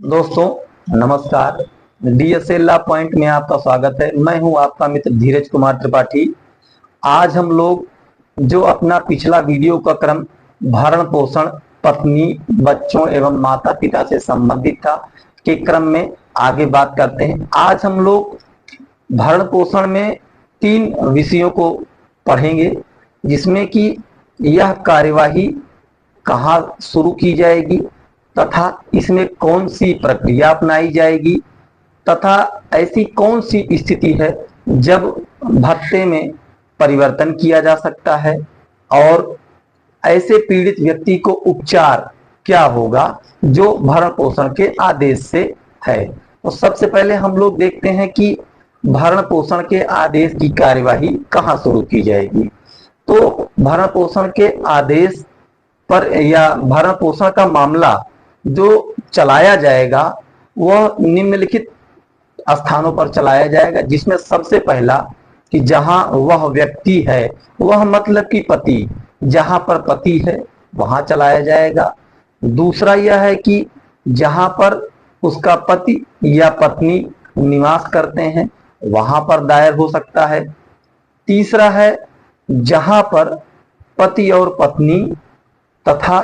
दोस्तों नमस्कार। DSL law point में आपका स्वागत है। मैं हूं आपका मित्र धीरज कुमार त्रिपाठी। आज हम लोग जो अपना पिछला वीडियो का क्रम भरण पोषण, पत्नी, बच्चों एवं माता पिता से संबंधित था के क्रम में आगे बात करते हैं। आज हम लोग भरण पोषण में 3 विषयों को पढ़ेंगे, जिसमें कि यह कार्यवाही कहाँ शुरू की जाएगी तथा इसमें कौन सी प्रक्रिया अपनाई जाएगी तथा ऐसी कौन सी स्थिति है जब भत्ते में परिवर्तन किया जा सकता है और ऐसे पीड़ित व्यक्ति को उपचार क्या होगा जो भरण पोषण के आदेश से है। तो सबसे पहले हम लोग देखते हैं कि भरण पोषण के आदेश की कार्यवाही कहाँ शुरू की जाएगी। तो भरण पोषण के आदेश पर या भरण पोषण का मामला जो चलाया जाएगा वह निम्नलिखित स्थानों पर चलाया जाएगा, जिसमें सबसे पहला कि जहां वह व्यक्ति है, वह मतलब कि पति, जहां पर पति है वहां चलाया जाएगा। दूसरा यह है कि जहां पर उसका पति या पत्नी निवास करते हैं वहां पर दायर हो सकता है। तीसरा है जहां पर पति और पत्नी तथा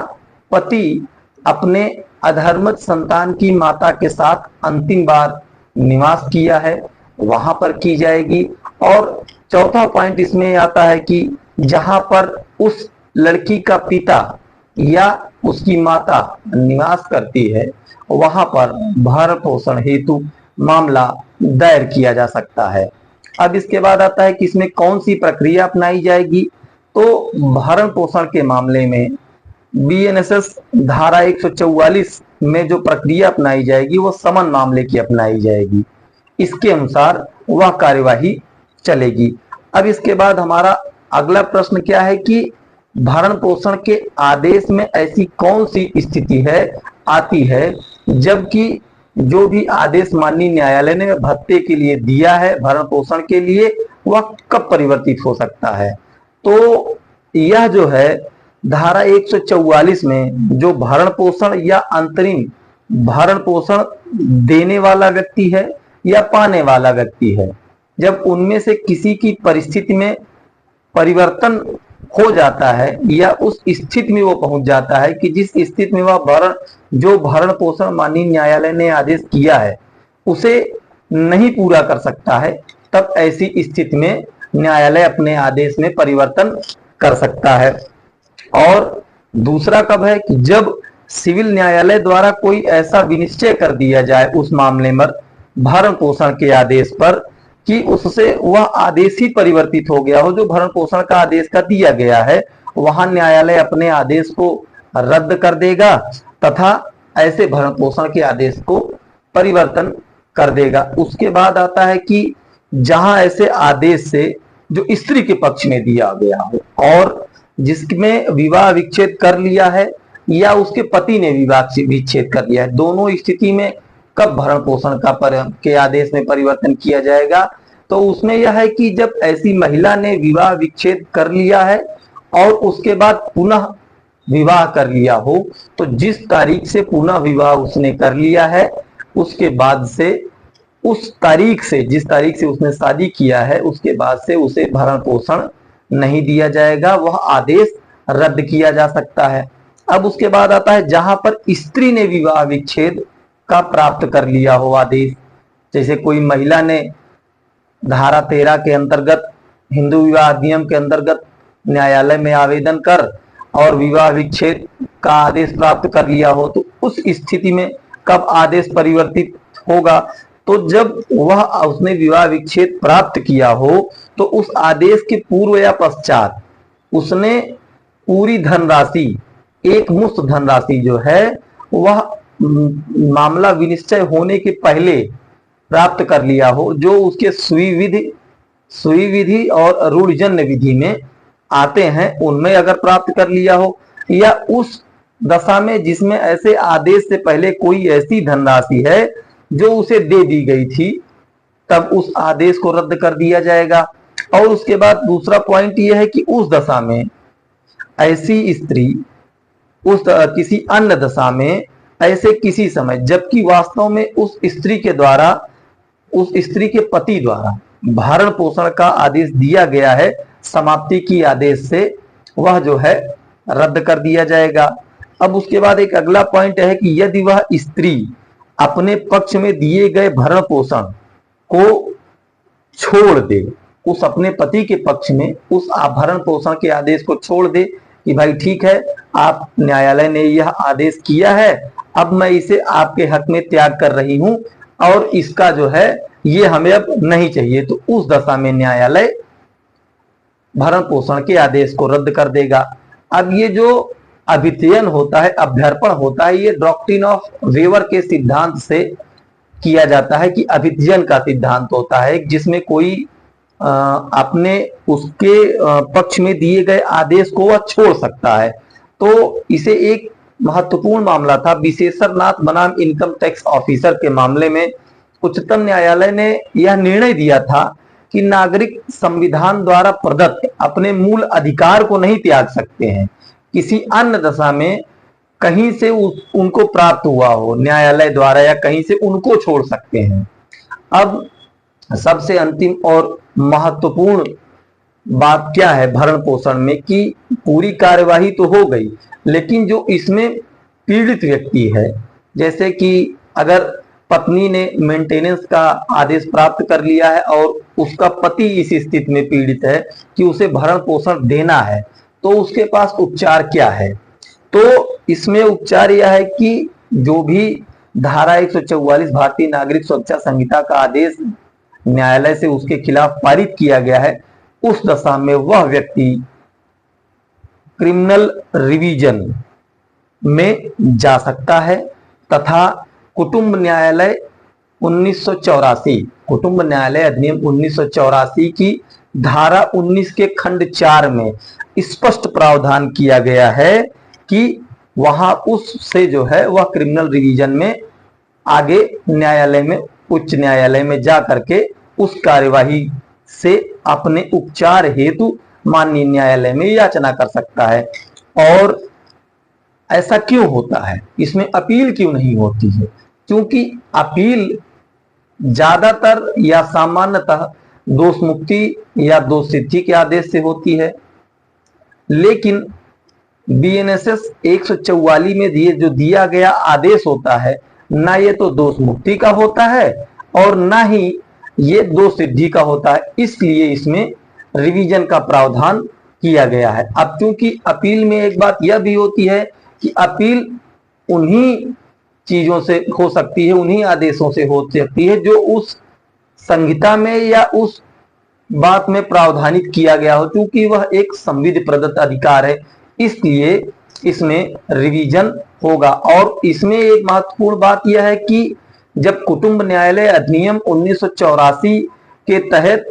पति अपने अधर्मज संतान की माता के साथ अंतिम बार निवास किया है वहां पर की जाएगी। और चौथा पॉइंट इसमें आता है कि जहां पर उस लड़की का पिता या उसकी माता निवास करती है वहां पर भरण पोषण हेतु मामला दायर किया जा सकता है। अब इसके बाद आता है कि इसमें कौन सी प्रक्रिया अपनाई जाएगी। तो भरण पोषण के मामले में बीएनएसएस धारा 144 में जो प्रक्रिया अपनाई जाएगी वो समन मामले की अपनाई जाएगी। इसके अनुसार वह कार्यवाही चलेगी। अब इसके बाद हमारा अगला प्रश्न क्या है कि भरण पोषण के आदेश में ऐसी कौन सी स्थिति है आती है जबकि जो भी आदेश माननीय न्यायालय ने भत्ते के लिए दिया है भरण पोषण के लिए वह कब परिवर्तित हो सकता है। तो यह जो है धारा 144 में जो भरण पोषण या अंतरिम भरण पोषण देने वाला व्यक्ति है या पाने वाला व्यक्ति है, जब उनमें से किसी की परिस्थिति में परिवर्तन हो जाता है या उस स्थिति में वो पहुंच जाता है कि जिस स्थिति में वह जो भरण पोषण माननीय न्यायालय ने आदेश किया है उसे नहीं पूरा कर सकता है, तब ऐसी स्थिति में न्यायालय अपने आदेश में परिवर्तन कर सकता है। और दूसरा कब है कि जब सिविल न्यायालय द्वारा कोई ऐसा विनिश्चय कर दिया जाए उस मामले में भरण पोषण के आदेश पर कि उससे वह आदेश ही परिवर्तित हो गया हो जो भरण पोषण का आदेश का दिया गया है, वहां न्यायालय अपने आदेश को रद्द कर देगा तथा ऐसे भरण पोषण के आदेश को परिवर्तन कर देगा। उसके बाद आता है कि जहां ऐसे आदेश से जो स्त्री के पक्ष में दिया गया हो और जिसमें विवाह विच्छेद कर लिया है या उसके पति ने विवाह विच्छेद कर लिया है, दोनों स्थिति में कब भरण पोषण के आदेश में परिवर्तन किया जाएगा। तो उसमें यह है कि जब ऐसी महिला ने विवाह विच्छेद कर लिया है और उसके बाद पुनः विवाह कर लिया हो, तो जिस तारीख से पुनः विवाह उसने कर लिया है उसके बाद से उस तारीख से जिस तारीख से उसने शादी किया है उसके बाद से उसे भरण पोषण नहीं दिया जाएगा, वह आदेश रद्द किया जा सकता है। अब उसके बाद आता है जहां पर स्त्री ने विवाह विच्छेद का प्राप्त कर लिया हो आदेश, जैसे कोई महिला ने धारा 13 के अंतर्गत हिंदू विवाह अधिनियम के अंतर्गत न्यायालय में आवेदन कर और विवाह विच्छेद का आदेश प्राप्त कर लिया हो, तो उस स्थिति में कब आदेश परिवर्तित होगा। तो जब वह उसने विवाह विच्छेद प्राप्त किया हो तो उस आदेश के पूर्व या पश्चात उसने पूरी धनराशि, एक मुश्त धनराशि जो है वह मामला विनिश्चय होने के पहले प्राप्त कर लिया हो, जो उसके सुई विधि और रूढ़जन्य विधि में आते हैं उनमें अगर प्राप्त कर लिया हो, या उस दशा में जिसमें ऐसे आदेश से पहले कोई ऐसी धनराशि है जो उसे दे दी गई थी, तब उस आदेश को रद्द कर दिया जाएगा। और उसके बाद दूसरा पॉइंट यह है कि उस दशा में ऐसी स्त्री उस किसी अन्य दशा में ऐसे किसी समय, जबकि वास्तव में उस स्त्री के पति द्वारा भरण पोषण का आदेश दिया गया है, समाप्ति की आदेश से वह जो है रद्द कर दिया जाएगा। अब उसके बाद एक अगला पॉइंट है कि यदि वह स्त्री अपने पक्ष में दिए गए भरण पोषण को छोड़ दे, उस अपने पति के पक्ष में उस भरण पोषण के आदेश को छोड़ दे कि भाई ठीक है, आप न्यायालय ने यह आदेश किया है, अब मैं इसे आपके हक में त्याग कर रही हूं और इसका जो है ये हमें अब नहीं चाहिए, तो उस दशा में न्यायालय भरण पोषण के आदेश को रद्द कर देगा। अब ये जो अभित्यन होता है, अभ्यर्पण होता है, ये डॉक्ट्रिन ऑफ वेवर के सिद्धांत से किया जाता है कि अभित्यन का सिद्धांत होता है जिसमें कोई अपने उसके पक्ष में दिए गए आदेश को वह छोड़ सकता है। तो इसे एक महत्वपूर्ण मामला था विशेषरनाथ बनाम इनकम टैक्स ऑफिसर के मामले में उच्चतम न्यायालय ने यह निर्णय दिया था कि नागरिक संविधान द्वारा प्रदत्त अपने मूल अधिकार को नहीं त्याग सकते हैं, किसी अन्य दशा में कहीं से उनको प्राप्त हुआ हो न्यायालय द्वारा या कहीं से उनको छोड़ सकते हैं। अब सबसे अंतिम और महत्वपूर्ण बात क्या है भरण पोषण में कि पूरी कार्यवाही तो हो गई, लेकिन जो इसमें पीड़ित व्यक्ति है, जैसे कि अगर पत्नी ने मेंटेनेंस का आदेश प्राप्त कर लिया है और उसका पति इस स्थिति में पीड़ित है कि उसे भरण पोषण देना है, तो उसके पास उपचार क्या है? तो इसमें उपचार यह है कि जो भी धारा 144 भारतीय नागरिक सुरक्षा संहिता का आदेश न्यायालय से उसके खिलाफ पारित किया गया है, उस दशा में वह व्यक्ति क्रिमिनल रिवीजन में जा सकता है तथा कुटुंब न्यायालय 1984 कुटुंब न्यायालय अधिनियम 1984 की धारा 19 के खंड 4 में स्पष्ट प्रावधान किया गया है कि वहां उससे जो है वह क्रिमिनल रिवीजन में आगे न्यायालय में उच्च न्यायालय में जा करके उस कार्यवाही से अपने उपचार हेतु माननीय न्यायालय में याचना कर सकता है। और ऐसा क्यों होता है, इसमें अपील क्यों नहीं होती है? क्योंकि अपील ज्यादातर या सामान्यतः दोष मुक्ति या दोष सिद्धि के आदेश से होती है, लेकिन बीएनएसएस 144 में जो दिया गया आदेश होता है ना ये तो दोष मुक्ति का होता है और ना ही ये दोष सिद्धि का होता है, इसलिए इसमें रिवीजन का प्रावधान किया गया है। अब क्योंकि अपील में एक बात यह भी होती है कि अपील उन्हीं चीजों से हो सकती है, उन्हीं आदेशों से हो सकती है जो उस संहिता में या उस बात में प्रावधानित किया गया हो, क्योंकि वह एक संविधि प्रदत्त अधिकार है, इसलिए इसमें रिवीजन होगा। और इसमें एक महत्वपूर्ण बात यह है कि जब कुटुंब न्यायालय अधिनियम 1984 के तहत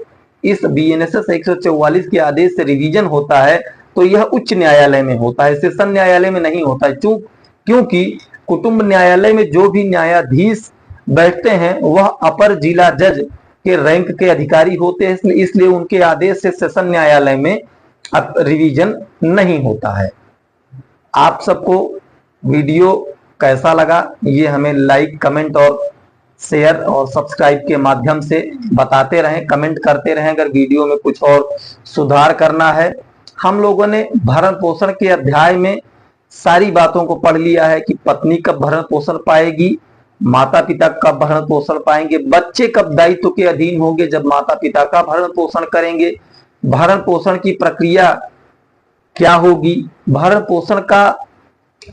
इस बीएनएसएस 144 के आदेश से रिवीजन होता है तो यह उच्च न्यायालय में होता है, सेशन न्यायालय में नहीं होता है। क्योंकि कुटुंब न्यायालय में जो भी न्यायाधीश बैठते हैं वह अपर जिला जज के रैंक के अधिकारी होते हैं, इसलिए उनके आदेश से सेशन न्यायालय में अब रिवीजन नहीं होता है। आप सबको वीडियो कैसा लगा ये हमें लाइक, कमेंट और शेयर और सब्सक्राइब के माध्यम से बताते रहें, कमेंट करते रहें। अगर वीडियो में कुछ और सुधार करना है, हम लोगों ने भरण पोषण के अध्याय में सारी बातों को पढ़ लिया है कि पत्नी कब भरण पोषण पाएगी, माता पिता कब भरण पोषण पाएंगे, बच्चे कब दायित्व के अधीन होंगे जब माता पिता का भरण पोषण करेंगे, भरण पोषण की प्रक्रिया क्या होगी, भरण पोषण का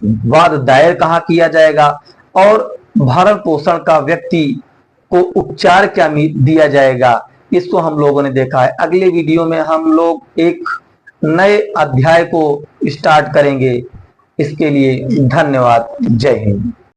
वाद दायर कहाँ किया जाएगा और भरण पोषण का व्यक्ति को उपचार क्या दिया जाएगा, इसको हम लोगों ने देखा है। अगले वीडियो में हम लोग एक नए अध्याय को स्टार्ट करेंगे। इसके लिए धन्यवाद। जय हिंद।